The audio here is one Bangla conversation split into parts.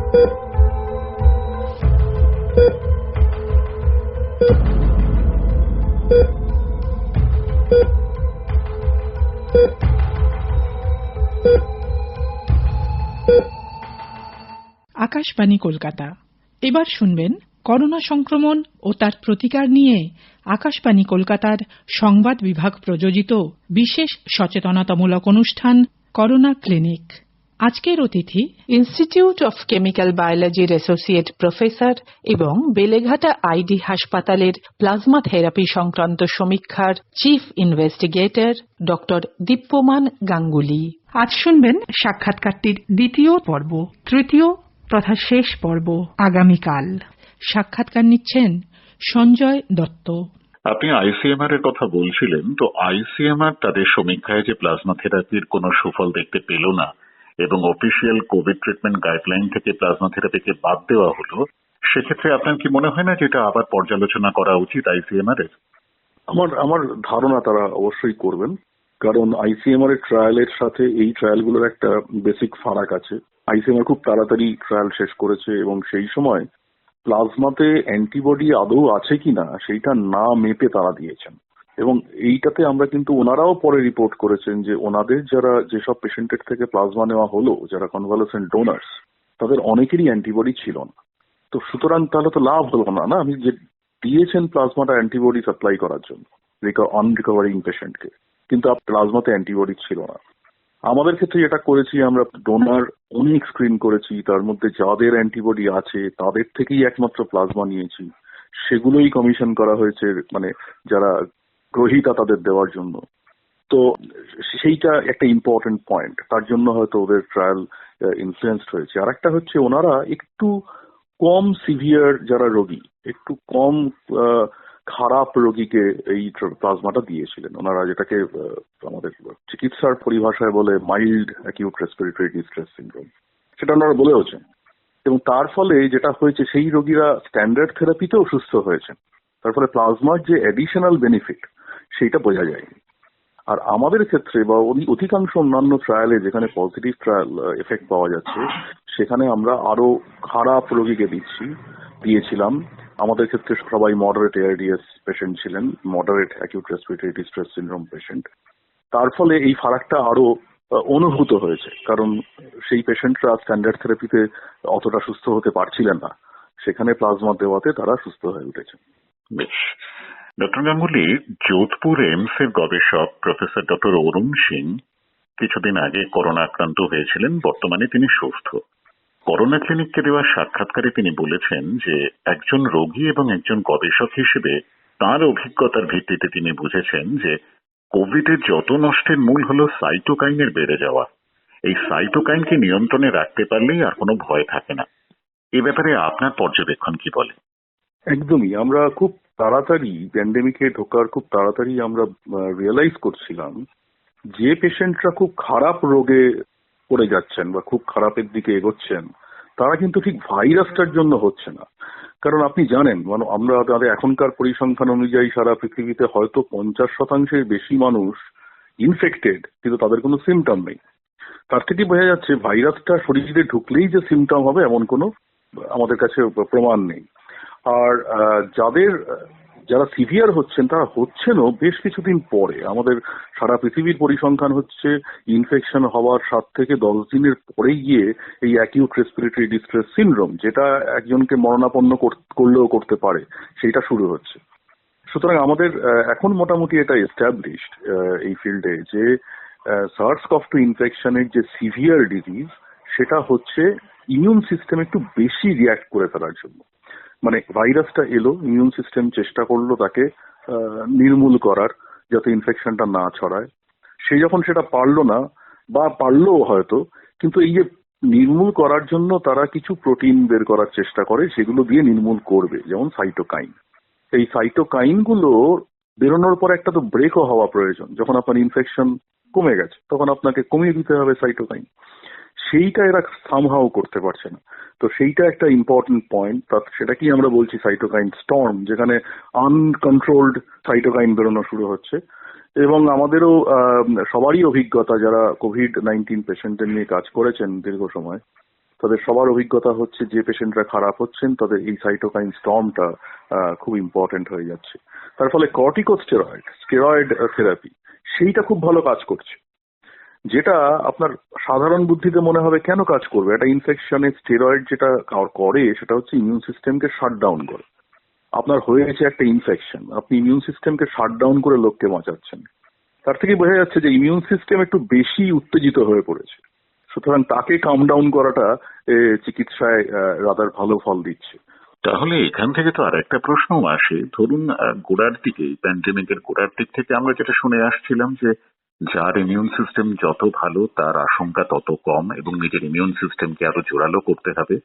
আকাশবাণী কলকাতা। এবার শুনবেন করোনা সংক্রমণ ও তার প্রতিকার নিয়ে আকাশবাণী কলকাতার সংবাদ বিভাগ প্রযোজিত বিশেষ সচেতনতামূলক অনুষ্ঠান করোনা ক্লিনিক। আজকের অতিথি ইনস্টিটিউট অফ কেমিক্যাল বায়োলজির অ্যাসোসিয়েট প্রফেসর এবং বেলেঘাটা আইডি হাসপাতালের প্লাজমা থেরাপি সংক্রান্ত সমীক্ষার chief investigator doctor Dipyaman Ganguly. আজ শুনবেন সাক্ষাৎকারটির দ্বিতীয় পর্ব। তৃতীয় তথা শেষ পর্ব আগামীকাল। সাক্ষাৎকার নিচ্ছেন সঞ্জয় দত্ত। আপনি আইসিএমআর এর কথা বলছিলেন, তো আইসিএমআর তাদের সমীক্ষায় যে প্লাজমা থেরাপির কোনো সুফল দেখতে পেল না এবং অফিসিয়াল কোভিড ট্রিটমেন্ট গাইডলাইন থেকে প্লাজমা থেরাপিকে বাদ দেওয়া হলো, সেক্ষেত্রে আপনার কি মনে হয় না যে এটা আবার পর্যালোচনা করা উচিত আইসিএমআর এর? আমার ধারণা তারা অবশ্যই করবেন, কারণ আইসিএমআর এর ট্রায়ালের সাথে এই ট্রায়ালগুলোর একটা বেসিক ফারাক আছে। আইসিএমআর খুব তাড়াতাড়ি ট্রায়াল শেষ করেছে এবং সেই সময় প্লাজমাতে অ্যান্টিবডি আদৌ আছে কিনা সেইটা না মেপে তারা দিয়েছেন। এবং এইটাতে আমরা কিন্তু ওনারাও পরে রিপোর্ট করেছেন যে ওনাদের যারা যেসব পেশেন্টের থেকে প্লাজমা নেওয়া হলো, যারা কনভালেসেন্ট ডোনার্স, তাদের অনেকেরই অ্যান্টিবডি ছিল না। তো সুতরাং তাহলে তো লাভ হলো না, আমি যে দিয়েছেন প্লাজমাটা অ্যান্টিবডি সাপ্লাই করার জন্য আনরিকভারিং পেশেন্টকে, কিন্তু প্লাজমাতে অ্যান্টিবডি ছিল না। আমাদের ক্ষেত্রে যেটা করেছি, আমরা ডোনার অনেক স্ক্রিন করেছি, তার মধ্যে যাদের অ্যান্টিবডি আছে তাদের থেকেই একমাত্র প্লাজমা নিয়েছি, সেগুলোই কমিশন করা হয়েছে, মানে যারা গ্রহীতা তাদের দেওয়ার জন্য। তো সেইটা একটা ইম্পর্টেন্ট পয়েন্ট, তার জন্য হয়তো ওদের ট্রায়াল ইনফ্লুয়েন্সড হয়েছে। আর একটা হচ্ছে ওনারা একটু কম সিভিয়ার যারা রোগী, একটু কম খারাপ রোগীকে এই প্লাজমাটা দিয়েছিলেন ওনারা, যেটাকে আমাদের চিকিৎসার পরিভাষায় বলে mild acute respiratory distress syndrome, সেটা ওনারা বলেওছেন। এবং তার ফলে যেটা হয়েছে, সেই রোগীরা স্ট্যান্ডার্ড থেরাপিতেও সুস্থ হয়েছেন। তার ফলে প্লাজমার যে অ্যাডিশনাল বেনিফিট সেইটা বোঝা যায়নি। আর আমাদের ক্ষেত্রে বা অধিকাংশ অন্যান্য ট্রায়ালে যেখানে পজিটিভ ট্রায়াল এফেক্ট পাওয়া যাচ্ছে, সেখানে আমরা আরো খারাপ রোগীকে দিয়েছিলাম। আমাদের ক্ষেত্রে সবাই মডারেট এআরডিএস পেশেন্ট ছিলেন, moderate acute respiratory distress syndrome patient. তার ফলে এই ফারাকটা আরো অনুভূত হয়েছে, কারণ সেই পেশেন্টরা স্ট্যান্ডার্ড থেরাপিতে অতটা সুস্থ হতে পারছিলেন না, সেখানে প্লাজমা দেওয়াতে তারা সুস্থ হয়ে উঠেছেন। বেশ। ডক্টর গাঙ্গুলি, যোধপুর এইমস এর গবেষক প্রফেসর ডক্টর অরুণ সিং কিছুদিন আগে করোনা আক্রান্ত হয়েছিলেন, বর্তমানে তিনি সুস্থ। করোনা ক্লিনিককে দেওয়া সাক্ষাৎকারে তিনি বলেছেন যে একজন রোগী এবং একজন গবেষক হিসেবে তার অভিজ্ঞতার ভিত্তিতে তিনি বুঝেছেন যে কোভিডের যত নষ্টের মূল হলো সাইটোকাইনের বেড়ে যাওয়া। এই সাইটোকাইনকে নিয়ন্ত্রণে রাখতে পারলেই আর কোনো ভয় থাকে না। এ ব্যাপারে আপনার পর্যবেক্ষণ কি বলে? একদমই, আমরা খুব তাড়াতাড়ি প্যান্ডেমিকে ঢোকার খুব তাড়াতাড়ি আমরা রিয়েলাইজ করছিলাম যে পেশেন্টরা খুব খারাপ রোগে পড়ে যাচ্ছেন বা খুব খারাপের দিকে এগোচ্ছেন, তারা কিন্তু ঠিক ভাইরাসটার জন্য হচ্ছে না। কারণ আপনি জানেন, মানে আমরা তাদের এখনকার পরিসংখ্যান অনুযায়ী সারা পৃথিবীতে হয়তো 50%-এর বেশি মানুষ ইনফেক্টেড, কিন্তু তাদের কোনো সিমটম নেই। তার থেকে বোঝা যাচ্ছে ভাইরাসটা শরীরে ঢুকলেই যে সিমটম হবে এমন কোনো আমাদের কাছে প্রমাণ নেই। আর যারা সিভিয়ার হচ্ছেন তারা হচ্ছেনও বেশ কিছুদিন পরে। আমাদের সারা পৃথিবীর পরিসংখ্যান হচ্ছে ইনফেকশন হওয়ার 7 থেকে 10 দিনের পরে গিয়ে এই অ্যাকিউট রেসপিরেটরি ডিস্ট্রেস সিনড্রোম, যেটা একজনকে মরণাপন্ন করলেও করতে পারে, সেইটা শুরু হচ্ছে। সুতরাং আমাদের এখন মোটামুটি এটা এস্টাবলিশড এই ফিল্ডে যে SARS-CoV-2 ইনফেকশনের যে সিভিয়ার ডিজিজ, সেটা হচ্ছে ইমিউন সিস্টেম একটু বেশি রিয়াক্ট করে ফেলার জন্য। মানে ভাইরাসটা এলো, ইমিউন সিস্টেম চেষ্টা করলো তাকে নির্মূল করার, যাতে ইনফেকশনটা না ছড়ায়। সে যখন সেটা পারলো না, বা পারলোও হয়তো, কিন্তু এই যে নির্মূল করার জন্য তারা কিছু প্রোটিন বের করার চেষ্টা করে, সেগুলো দিয়ে নির্মূল করবে, যেমন সাইটোকাইন। এই সাইটোকাইন গুলো বেরোনোর পর একটা তো ব্রেকও হওয়া প্রয়োজন। যখন আপনার ইনফেকশন কমে গেছে তখন আপনাকে কমিয়ে দিতে হবে সাইটোকাইন, সেইটা এরা সামহাও করতে পারছে না। তো সেইটা একটা ইম্পর্টেন্ট পয়েন্ট, সেটাকেই আমরা বলছি সাইটোকাইন স্টর্ম, যেখানে আনকন্ট্রোলড সাইটোকাইন বেরোনো শুরু হচ্ছে। এবং আমাদেরও সবারই অভিজ্ঞতা, যারা কোভিড-19 পেশেন্টদের নিয়ে কাজ করেছেন দীর্ঘ সময়, তাদের সবার অভিজ্ঞতা হচ্ছে যে পেশেন্টরা খারাপ হচ্ছেন তাদের এই সাইটোকাইন স্টর্মটা খুব ইম্পর্টেন্ট হয়ে যাচ্ছে। তার ফলে স্টেরয়েড থেরাপি সেইটা খুব ভালো কাজ করছে, যেটা আপনার সাধারণ বুদ্ধিতে মনে হবে কেন কাজ করবে। একটা ইনফেকশনে স্টেরয়েড যেটা করে সেটা হচ্ছে ইমিউন সিস্টেমকে শাটডাউন করে। আপনার হয়েছে একটা ইনফেকশন, আপনি ইমিউন সিস্টেমকে শাটডাউন করে লোককে বাঁচাচ্ছেন। তার থেকে বোঝা যাচ্ছে যে ইমিউন সিস্টেম একটু বেশি উত্তেজিত হয়ে পড়েছে, সুতরাং তাকে কাম ডাউন করাটা চিকিৎসায় রাদার ভালো ফল দিচ্ছে। তাহলে এখান থেকে তো আর একটা প্রশ্ন আসে, ধরুন গোড়ার দিকে প্যান্ডেমিকের গোড়ার দিক থেকে আমরা যেটা শুনে আসছিলাম যে যার ইমিউন সিস্টেম যত ভালো তার আশঙ্কা তত কম এবং নিজের ইমিউন সিস্টেমকে আরো জোরালো করতে হবে।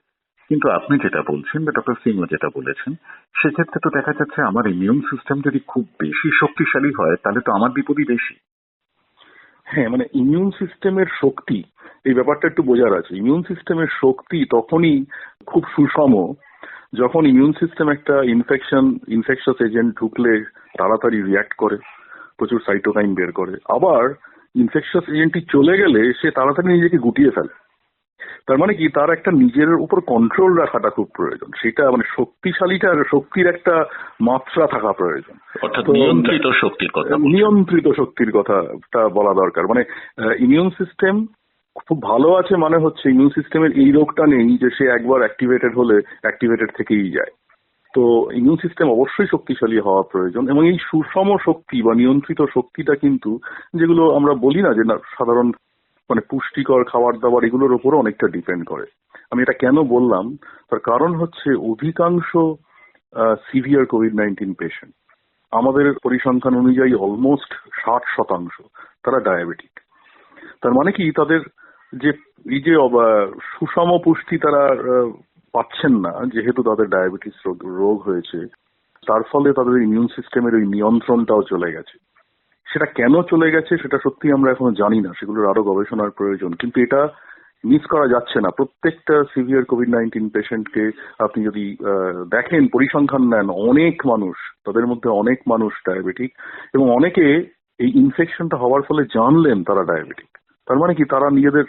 কিন্তু আপনি যেটা বলছেন বা ডক্টর সিংও যেটা বলেছেন, সেক্ষেত্রে তো দেখা যাচ্ছে আমার ইমিউন সিস্টেম যদি খুব বেশি শক্তিশালী হয় তাহলে তো আমার বিপদই বেশি। হ্যাঁ, মানে ইমিউন সিস্টেমের শক্তি, এই ব্যাপারটা একটু বোঝার আছে। ইমিউন সিস্টেমের শক্তি তখনই খুব সুষম যখন ইমিউন সিস্টেম একটা ইনফেকশাস এজেন্ট ঢুকলে তাড়াতাড়ি রিয়াক্ট করে, প্রচুর সাইটোকাইন বের করে। আবার ইনফেকশাস এজেন্টটি চলে গেলে সে তাড়াতাড়ি নিজেকে গুটিয়ে ফেলে। তার মানে কি, তার একটা নিজের উপর কন্ট্রোল রাখাটা খুব প্রয়োজন। সেটা মানে শক্তির একটা মাত্রা থাকা প্রয়োজন। নিয়ন্ত্রিত শক্তির কথাটা বলা দরকার। মানে ইমিউন সিস্টেম খুব ভালো আছে মানে হচ্ছে ইমিউন সিস্টেমের এই রোগটা নেই যে সে একবার অ্যাক্টিভেটেড হলে অ্যাক্টিভেটেড থেকেই যায়। তো ইমিউন সিস্টেম অবশ্যই শক্তিশালী হওয়া প্রয়োজন এবং এই সুষম শক্তি বা নিয়ন্ত্রিত শক্তিটা কিন্তু, যেগুলো আমরা বলি না যে সাধারণ মানে পুষ্টিকর খাবার দাবার, এগুলোর উপরও অনেকটা ডিপেন্ড করে। আমি এটা কেন বললাম, তার কারণ হচ্ছে অধিকাংশ সিভিয়ার কোভিড-19 পেশেন্ট, আমাদের পরিসংখ্যান অনুযায়ী অলমোস্ট 60% তারা ডায়াবেটিক। তার মানে কি, তাদের যে এই যে সুষম পুষ্টি তারা পাচ্ছেন না, যেহেতু তাদের ডায়াবেটিস রোগ হয়েছে, তার ফলে তাদের ইমিউন সিস্টেমের ওই নিয়ন্ত্রণটাও চলে গেছে। সেটা কেন চলে গেছে সেটা সত্যি আমরা এখনো জানি না, সেগুলোর আরো গবেষণার প্রয়োজন। কিন্তু এটা মিস করা যাচ্ছে না। প্রত্যেকটা সিভিয়ার কোভিড-19 পেশেন্টকে আপনি যদি দেখেন, পরিসংখ্যান নেন, অনেক মানুষ, তাদের মধ্যে অনেক মানুষ ডায়াবেটিক এবং অনেকে এই ইনফেকশনটা হওয়ার ফলে জানলেন তারা ডায়াবেটিক। তার মানে কি, তারা নিজেদের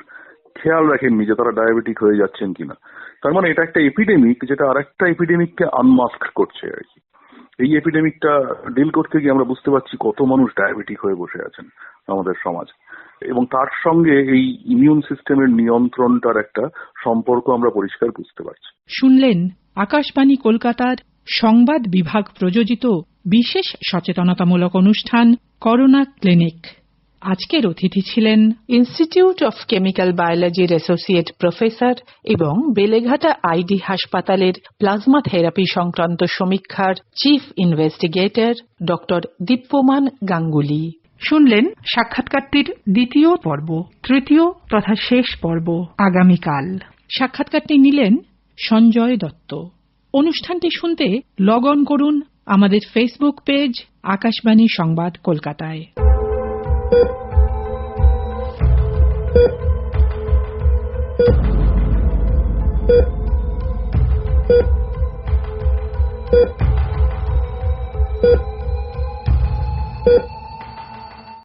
খেয়াল রাখেননি যে তারা ডায়াবেটিক হয়ে যাচ্ছেন কিনা। তার মানে এটা একটা এপিডেমিক যেটা আর একটা এপিডেমিককে আনমাস্ক করছে আর কি। এই এপিডেমিকটা ডিল করতে গিয়ে আমরা বুঝতে পারছি কত মানুষ ডায়াবেটিক হয়ে বসে আছেন আমাদের সমাজে, এবং তার সঙ্গে এই ইমিউন সিস্টেমের নিয়ন্ত্রণটার একটা সম্পর্ক আমরা পরিষ্কার বুঝতে পারছি। শুনলেন আকাশবাণী কলকাতার সংবাদ বিভাগ প্রযোজিত বিশেষ সচেতনতামূলক অনুষ্ঠান করোনা ক্লিনিক। আজকের অতিথি ছিলেন ইনস্টিটিউট অফ কেমিক্যাল বায়োলজির অ্যাসোসিয়েট প্রফেসর এবং বেলেঘাটা আইডি হাসপাতালের প্লাজমা থেরাপি সংক্রান্ত সমীক্ষার chief investigator doctor Dipyaman Ganguly. শুনলেন সাক্ষাৎকারটির দ্বিতীয় পর্ব, তৃতীয় তথা শেষ পর্ব আগামীকাল। সাক্ষাৎকারটি নিলেন সঞ্জয় দত্ত। অনুষ্ঠানটি শুনতে লগ অন করুন আমাদের ফেসবুক পেজ আকাশবাণী সংবাদ কলকাতায়।